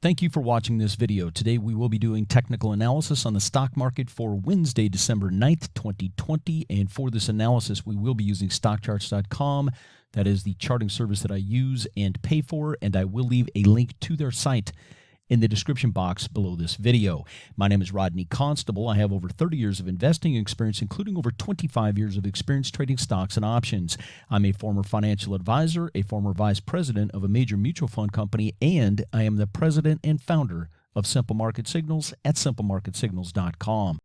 Thank you for watching this video. Today we will be doing technical analysis on the stock market for Wednesday, December 9th, 2020. And for this analysis, we will be using stockcharts.com. That is the charting service that I use and pay for, and I will leave a link to their site in the description box below this video. My name is Rodney Constable. I have over 30 years of investing experience, including over 25 years of experience trading stocks and options. I'm a former financial advisor, a former vice president of a major mutual fund company, and I am the president and founder of Simple Market Signals at simplemarketsignals.com.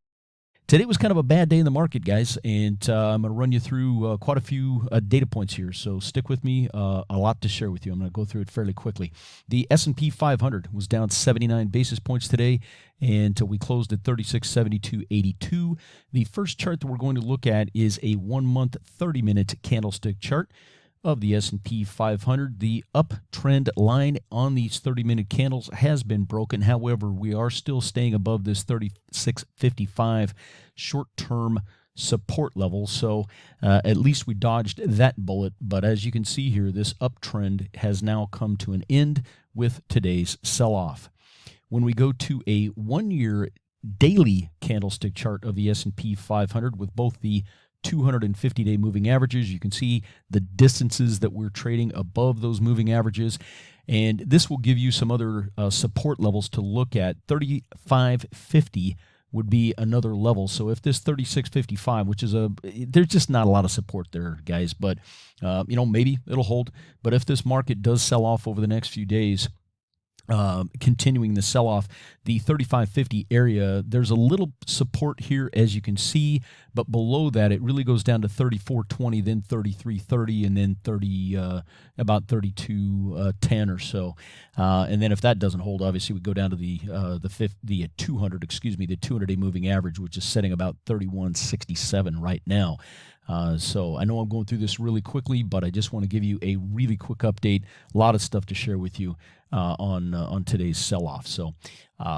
Today was kind of a bad day in the market, guys, and I'm going to run you through quite a few data points here, so stick with me. A lot to share with you. I'm going to go through it fairly quickly. The S&P 500 was down 79 basis points today, and we closed at 3672.82. The first chart that we're going to look at is a 1-month 30-minute candlestick chart of the S&P 500. The uptrend line on these 30-minute candles has been broken. However, we are still staying above this 36.55 short-term support level. So at least we dodged that bullet. But as you can see here, this uptrend has now come to an end with today's sell-off. When we go to a 1-year daily candlestick chart of the S&P 500 with both the 250-day moving averages, you can see the distances that we're trading above those moving averages, and this will give you some other support levels to look at. 35.50 would be another level. So if this 36.55, which is there's just not a lot of support there, guys, but maybe it'll hold. But if this market does sell off over the next few days, continuing the sell-off, the 35.50 area, there's a little support here, as you can see, but below that it really goes down to 34.20, then 33.30, and then about 32.10 or so. And then if that doesn't hold, obviously we go down to the 200-day moving average, which is setting about 31.67 right now. So I know I'm going through this really quickly, but I just want to give you a really quick update. A lot of stuff to share with you on today's sell-off. So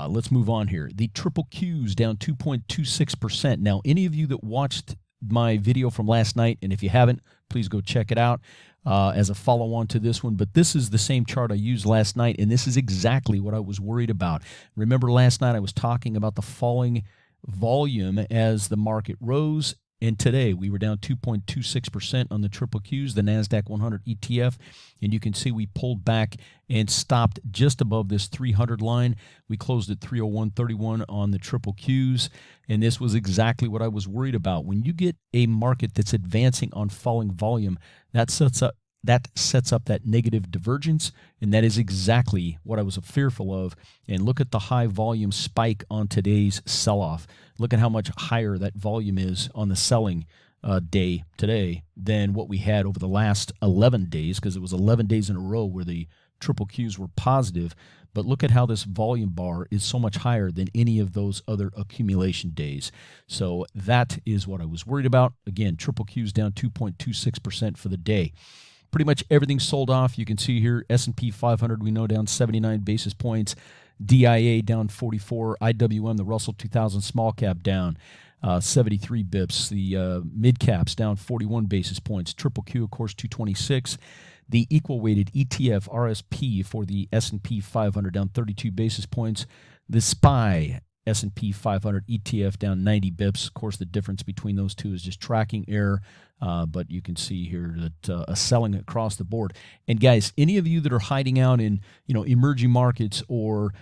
let's move on here. The triple Qs down 2.26%. Now, any of you that watched my video from last night, and if you haven't, please go check it out as a follow-on to this one. But this is the same chart I used last night, and this is exactly what I was worried about. Remember last night I was talking about the falling volume as the market rose. And today, we were down 2.26% on the triple Qs, the NASDAQ 100 ETF. And you can see we pulled back and stopped just above this 300 line. We closed at 301.31 on the triple Qs. And this was exactly what I was worried about. When you get a market that's advancing on falling volume, that sets up that negative divergence, and that is exactly what I was fearful of. And look at the high volume spike on today's sell-off. Look at how much higher that volume is on the selling day today than what we had over the last 11 days, because it was 11 days in a row where the triple Qs were positive. But look at how this volume bar is so much higher than any of those other accumulation days. So that is what I was worried about. Again, triple Qs down 2.26% for the day. Pretty much everything sold off. You can see here, S&P 500, we know, down 79 basis points. DIA down 44. IWM, the Russell 2000 small cap, down 73 bips. The mid caps down 41 basis points. Triple Q, of course, 226. The equal weighted ETF RSP for the S&P 500 down 32 basis points. The SPY S&P 500 ETF down 90 bips. Of course, the difference between those two is just tracking error, but you can see here that a selling across the board. And guys, any of you that are hiding out in emerging markets or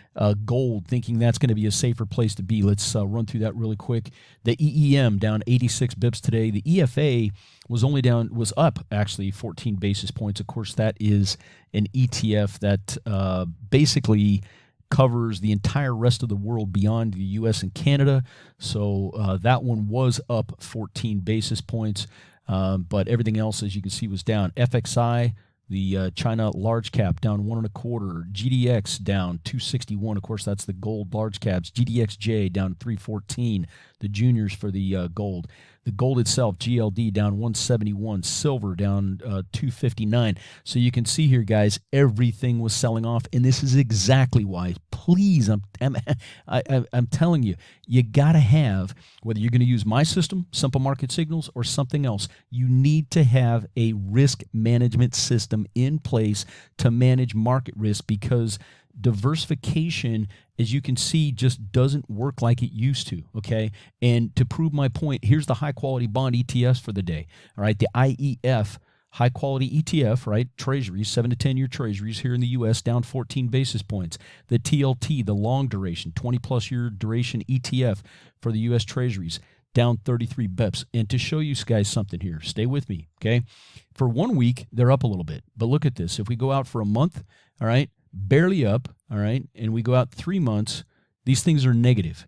gold, thinking that's going to be a safer place to be, let's run through that really quick. The EEM down 86 bips today. The EFA was up actually 14 basis points. Of course, that is an ETF that basically covers the entire rest of the world beyond the U.S. and Canada. So that one was up 14 basis points, but everything else, as you can see, was down. FXI, the China large cap, down 1.25. GDX down 261. Of course, that's the gold large caps. GDXJ down 314. The juniors for the gold. The gold itself, GLD, down 171. Silver down 259. So you can see here, guys, everything was selling off, and this is exactly why. Please, I'm telling you, you got to have, whether you're going to use my system, Simple Market Signals, or something else, you need to have a risk management system in place to manage market risk, because diversification, as you can see, just doesn't work like it used to, okay? And to prove my point, here's the high-quality bond ETFs for the day, all right? The IEF, high-quality ETF, right? Treasuries, 7 to 10-year treasuries here in the U.S., down 14 basis points. The TLT, the long duration, 20-plus year duration ETF for the U.S. treasuries, down 33 bips. And to show you guys something here, stay with me, okay? For 1 week, they're up a little bit. But look at this. If we go out for a month, all right, barely up, all right, and we go out 3 months, these things are negative,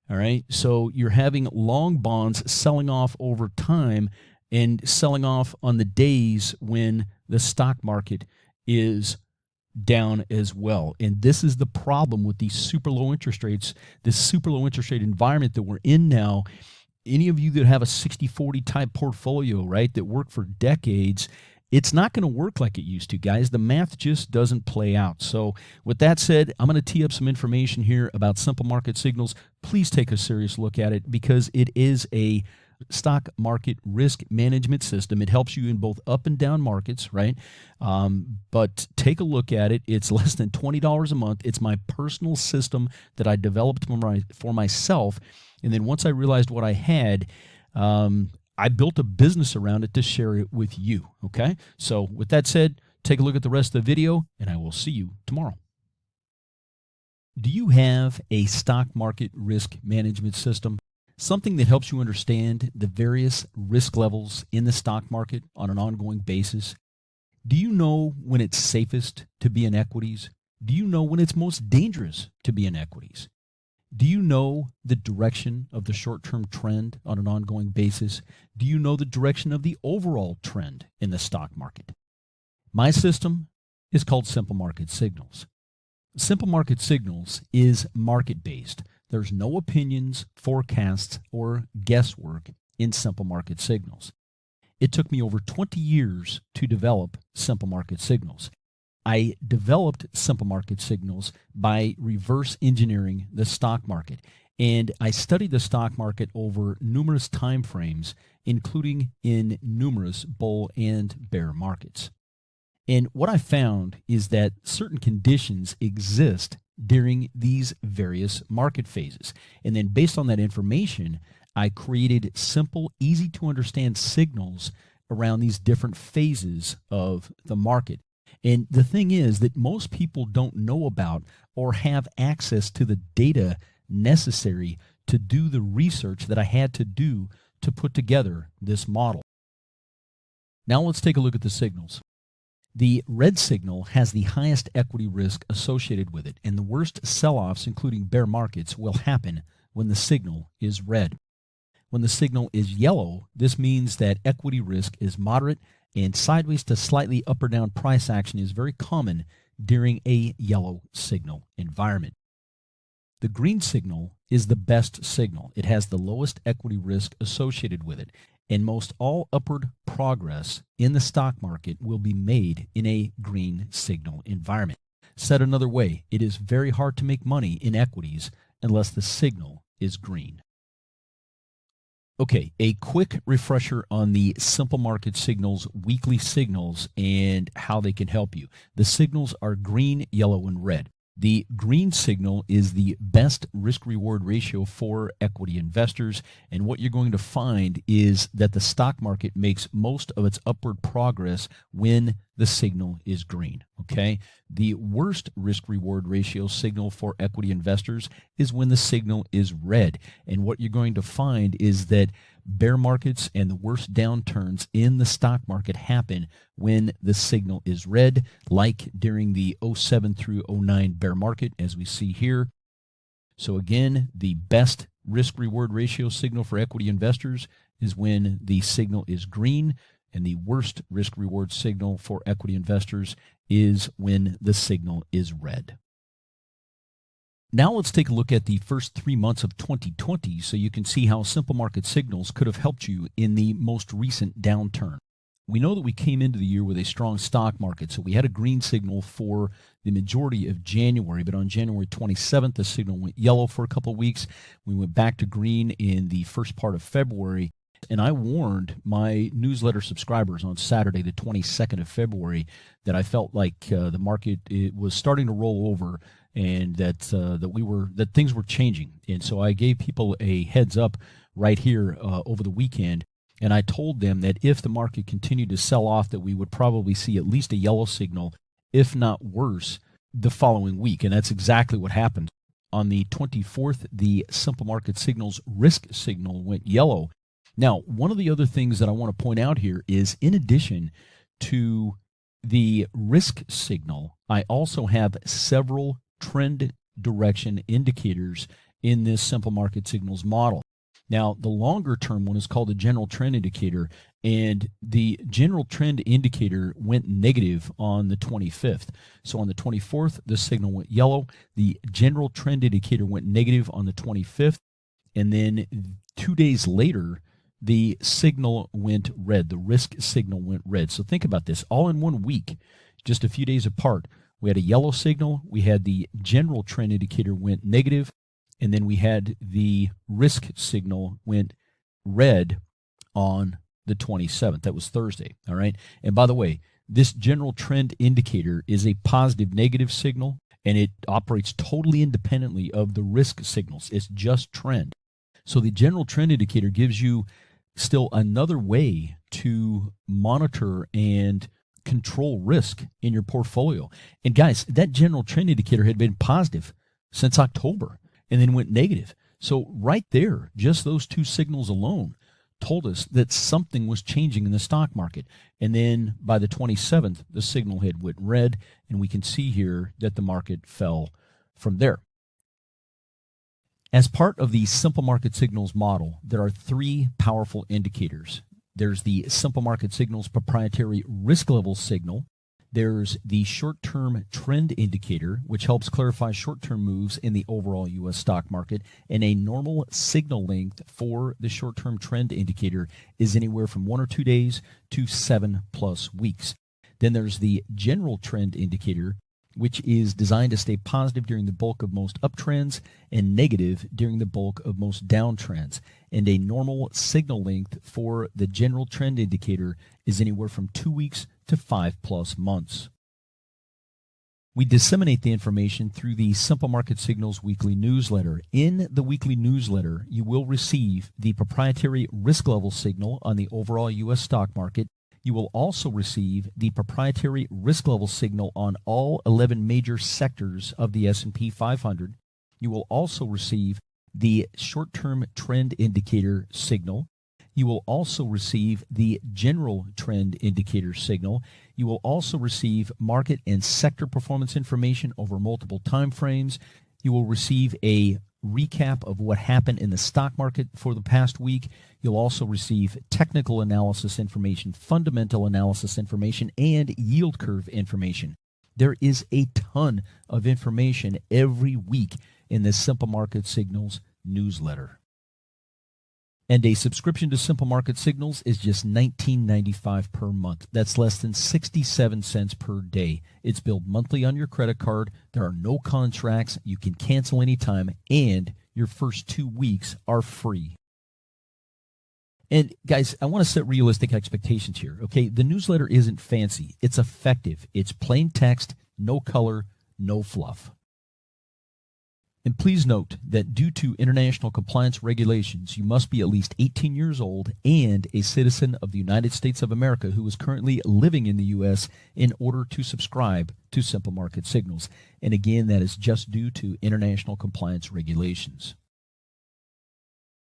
all right? So you're having long bonds selling off over time and selling off on the days when the stock market is down as well. And this is the problem with these super low interest rates, this super low interest rate environment that we're in now. Any of you that have a 60-40 type portfolio, right, that worked for decades, it's not going to work like it used to, guys. The math just doesn't play out. So with that said, I'm going to tee up some information here about simple market signals. Please take a serious look at it because it is a stock market risk management system. It helps you in both up and down markets, right? But take a look at it. It's less than $20 a month. It's my personal system that I developed for myself. And then once I realized what I had, I built a business around it to share it with you, okay? So with that said, take a look at the rest of the video, and I will see you tomorrow. Do you have a stock market risk management system? Something that helps you understand the various risk levels in the stock market on an ongoing basis? Do you know when it's safest to be in equities? Do you know when it's most dangerous to be in equities? Do you know the direction of the short-term trend on an ongoing basis? Do you know the direction of the overall trend in the stock market? My system is called Simple Market Signals. Simple Market Signals is market-based. There's no opinions, forecasts, or guesswork in Simple Market Signals. It took me over 20 years to develop Simple Market Signals. I developed Simple Market Signals by reverse engineering the stock market, and I studied the stock market over numerous time frames, including in numerous bull and bear markets. And what I found is that certain conditions exist during these various market phases. And then based on that information, I created simple, easy to understand signals around these different phases of the market. And the thing is that most people don't know about or have access to the data necessary to do the research that I had to do to put together this model. Now let's take a look at the signals. The red signal has the highest equity risk associated with it, and the worst sell-offs, including bear markets, will happen when the signal is red. When the signal is yellow, this means that equity risk is moderate, and sideways to slightly up or down price action is very common during a yellow signal environment. The green signal is the best signal. It has the lowest equity risk associated with it, and most all upward progress in the stock market will be made in a green signal environment. Said another way, it is very hard to make money in equities unless the signal is green. Okay, a quick refresher on the Simple Market Signals weekly signals and how they can help you. The signals are green, yellow, and red. The green signal is the best risk-reward ratio for equity investors, and what you're going to find is that the stock market makes most of its upward progress when the signal is green, okay? The worst risk-reward ratio signal for equity investors is when the signal is red, and what you're going to find is that bear markets and the worst downturns in the stock market happen when the signal is red, like during the 07 through 09 bear market, as we see here. So again, the best risk-reward ratio signal for equity investors is when the signal is green, and the worst risk-reward signal for equity investors is when the signal is red. Now let's take a look at the first 3 months of 2020 so you can see how Simple Market Signals could have helped you in the most recent downturn. We know that we came into the year with a strong stock market, so we had a green signal for the majority of January, but on January 27th, the signal went yellow for a couple of weeks. We went back to green in the first part of February, And I warned my newsletter subscribers on Saturday, the 22nd of February, that I felt like the market was starting to roll over, and that things were changing. And so I gave people a heads up right here over the weekend, and I told them that if the market continued to sell off, that we would probably see at least a yellow signal, if not worse, the following week. And that's exactly what happened. On the 24th, the simple market signals risk signal went yellow. Now, one of the other things that I want to point out here is, in addition to the risk signal, I also have several trend direction indicators in this simple market signals model. Now, the longer term one is called the general trend indicator, and the general trend indicator went negative on the 25th. So on the 24th, the signal went yellow. The general trend indicator went negative on the 25th, and then 2 days later, the signal went red. The risk signal went red. So think about this. All in 1 week, just a few days apart, we had a yellow signal, we had the general trend indicator went negative, and then we had the risk signal went red on the 27th. That was Thursday, all right? And by the way, this general trend indicator is a positive negative signal, and it operates totally independently of the risk signals. It's just trend. So the general trend indicator gives you still another way to monitor and control risk in your portfolio. And guys, that general trend indicator had been positive since October and then went negative. So right there, just those two signals alone told us that something was changing in the stock market. And then by the 27th, the signal had went red, and we can see here that the market fell from there. As part of the simple market signals model, there are three powerful indicators. There's the simple market signals proprietary risk level signal. There's the short-term trend indicator, which helps clarify short-term moves in the overall U.S. stock market. And a normal signal length for the short-term trend indicator is anywhere from 1 or 2 days to 7+ weeks. Then there's the general trend indicator, which is designed to stay positive during the bulk of most uptrends and negative during the bulk of most downtrends. And a normal signal length for the general trend indicator is anywhere from 2 weeks to 5+ months. We disseminate the information through the Simple Market Signals weekly newsletter. In the weekly newsletter, you will receive the proprietary risk level signal on the overall U.S. stock market. You will also receive the proprietary risk level signal on all 11 major sectors of the S&P 500. You will also receive the short-term trend indicator signal. You will also receive the general trend indicator signal. You will also receive market and sector performance information over multiple time frames. You will receive a recap of what happened in the stock market for the past week. You'll also receive technical analysis information, fundamental analysis information, and yield curve information. There is a ton of information every week in the Simple Market Signals newsletter. And a subscription to Simple Market Signals is just $19.95 per month. That's less than 67 cents per day. It's billed monthly on your credit card. There are no contracts. You can cancel anytime, and your first 2 weeks are free. And guys, I want to set realistic expectations here, okay? The newsletter isn't fancy. It's effective. It's plain text, no color, no fluff. And please note that due to international compliance regulations, you must be at least 18 years old and a citizen of the United States of America who is currently living in the U.S. in order to subscribe to Simple Market Signals. And again, that is just due to international compliance regulations.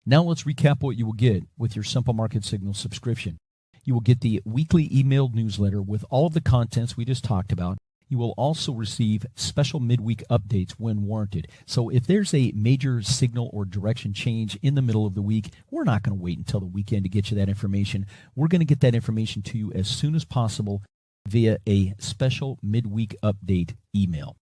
Now let's recap what you will get with your Simple Market Signals subscription. You will get the weekly emailed newsletter with all of the contents we just talked about. You will also receive special midweek updates when warranted. So if there's a major signal or direction change in the middle of the week, we're not going to wait until the weekend to get you that information. We're going to get that information to you as soon as possible via a special midweek update email.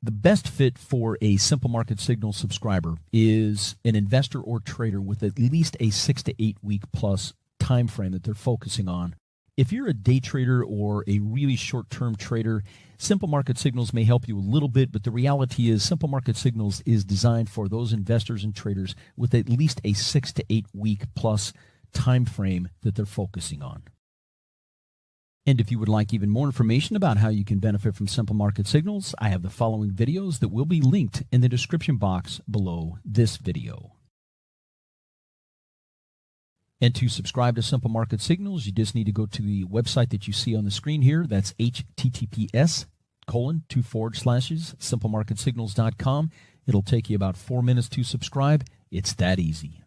The best fit for a Simple Market Signals subscriber is an investor or trader with at least a 6 to 8 week plus time frame that they're focusing on. If you're a day trader or a really short-term trader, Simple Market Signals may help you a little bit, but the reality is Simple Market Signals is designed for those investors and traders with at least a 6 to 8 week plus time frame that they're focusing on. And if you would like even more information about how you can benefit from Simple Market Signals, I have the following videos that will be linked in the description box below this video. And to subscribe to Simple Market Signals, you just need to go to the website that you see on the screen here. That's https://simplemarketsignals.com. It'll take you about 4 minutes to subscribe. It's that easy.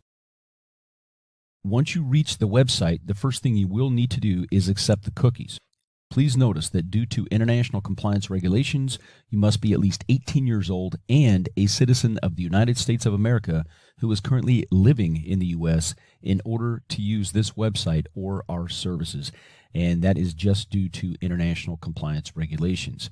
Once you reach the website, the first thing you will need to do is accept the cookies. Please notice that due to international compliance regulations, you must be at least 18 years old and a citizen of the United States of America who is currently living in the U.S. in order to use this website or our services. And that is just due to international compliance regulations.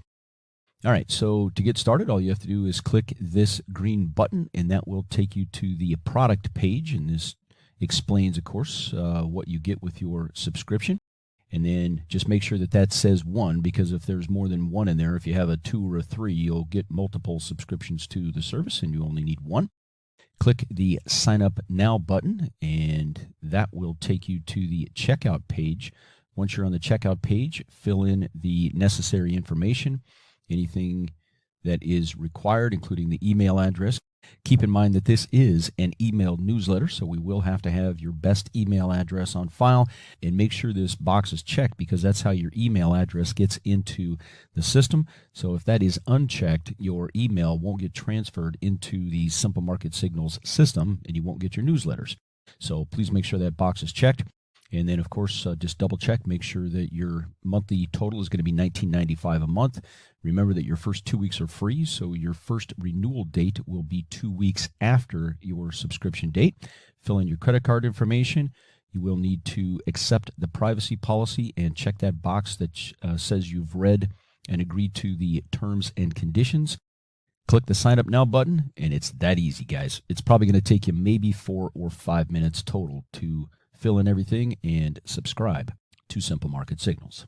All right, so to get started, all you have to do is click this green button, and that will take you to the product page. And this explains, of course, what you get with your subscription. And then just make sure that that says 1, because if there's more than 1 in there, if you have a 2 or a 3, you'll get multiple subscriptions to the service, and you only need 1. Click the Sign Up Now button, and that will take you to the checkout page. Once you're on the checkout page, fill in the necessary information, anything that is required, including the email address. Keep in mind that this is an email newsletter, so we will have to have your best email address on file, and make sure this box is checked, because that's how your email address gets into the system. So if that is unchecked, your email won't get transferred into the Simple Market Signals system, and you won't get your newsletters. So please make sure that box is checked. And then, of course, just double check, make sure that your monthly total is going to be $19.95 a month. Remember that your first 2 weeks are free, so your first renewal date will be 2 weeks after your subscription date. Fill in your credit card information. You will need to accept the privacy policy and check that box that says you've read and agreed to the terms and conditions. Click the Sign Up Now button, and it's that easy, guys. It's probably going to take you maybe 4 or 5 minutes total to fill in everything and subscribe to Simple Market Signals.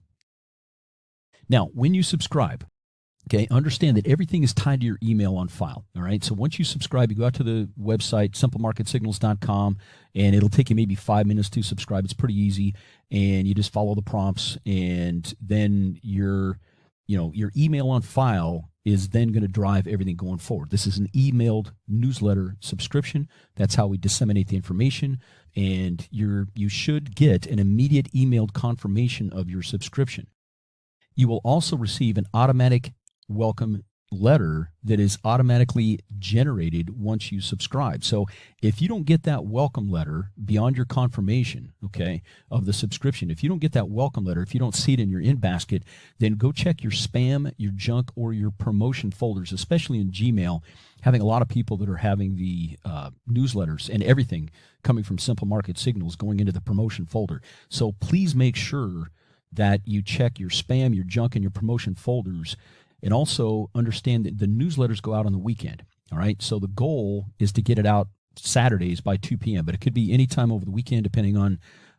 Now, when you subscribe, okay, understand that everything is tied to your email on file. All right, so once you subscribe, you go out to the website, simplemarketsignals.com, and it'll take you maybe 5 minutes to subscribe. It's pretty easy, and you just follow the prompts, and then your email on file is then going to drive everything going forward. This is an emailed newsletter subscription. That's how we disseminate the information, and you should get an immediate emailed confirmation of your subscription. You will also receive an automatic welcome letter that is automatically generated once you subscribe. So if you don't get that welcome letter beyond your confirmation, okay, of the subscription, if you don't get that welcome letter, if you don't see it in your in basket, then go check your spam, your junk, or your promotion folders, especially in Gmail. Having a lot of people that are having the newsletters and everything coming from Simple Market Signals going into the promotion folder. So please make sure that you check your spam, your junk, and your promotion folders. And also understand that the newsletters go out on the weekend. All right. So the goal is to get it out Saturdays by 2 p.m. But it could be any time over the weekend, depending on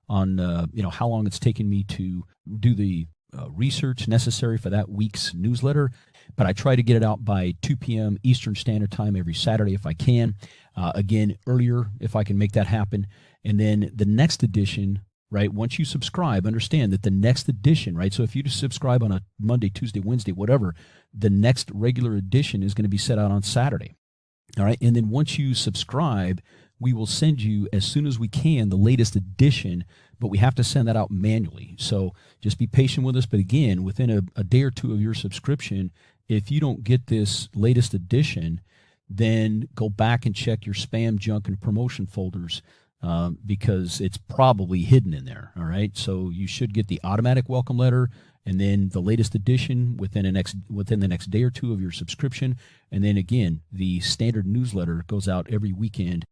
how long it's taken me to do the research necessary for that week's newsletter. But I try to get it out by 2 p.m. Eastern Standard Time every Saturday if I can. Again, earlier if I can make that happen. And then the next edition, right, once you subscribe, understand that the next edition, right, so if you just subscribe on a Monday, Tuesday, Wednesday, whatever, the next regular edition is going to be set out on Saturday. All right, and then once you subscribe, we will send you as soon as we can the latest edition, but we have to send that out manually. So just be patient with us. But again, within a day or two of your subscription, if you don't get this latest edition, then go back and check your spam, junk, and promotion folders, because it's probably hidden in there. All right, so you should get the automatic welcome letter, and then the latest edition within the next day or two of your subscription, and then again the standard newsletter goes out every weekend,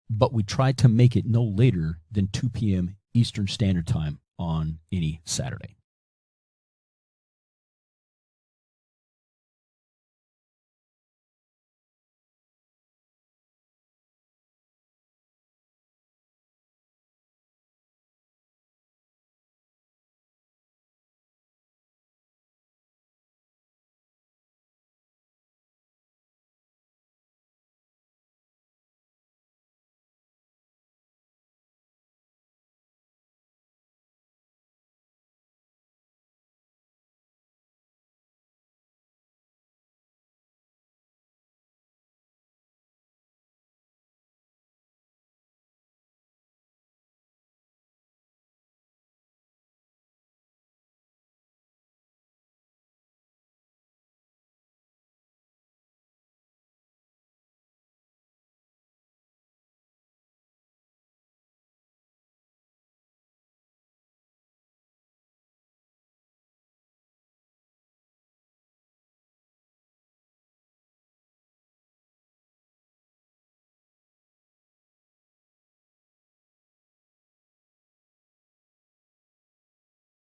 but we try to make it no later than 2 p.m. Eastern Standard Time on any Saturday.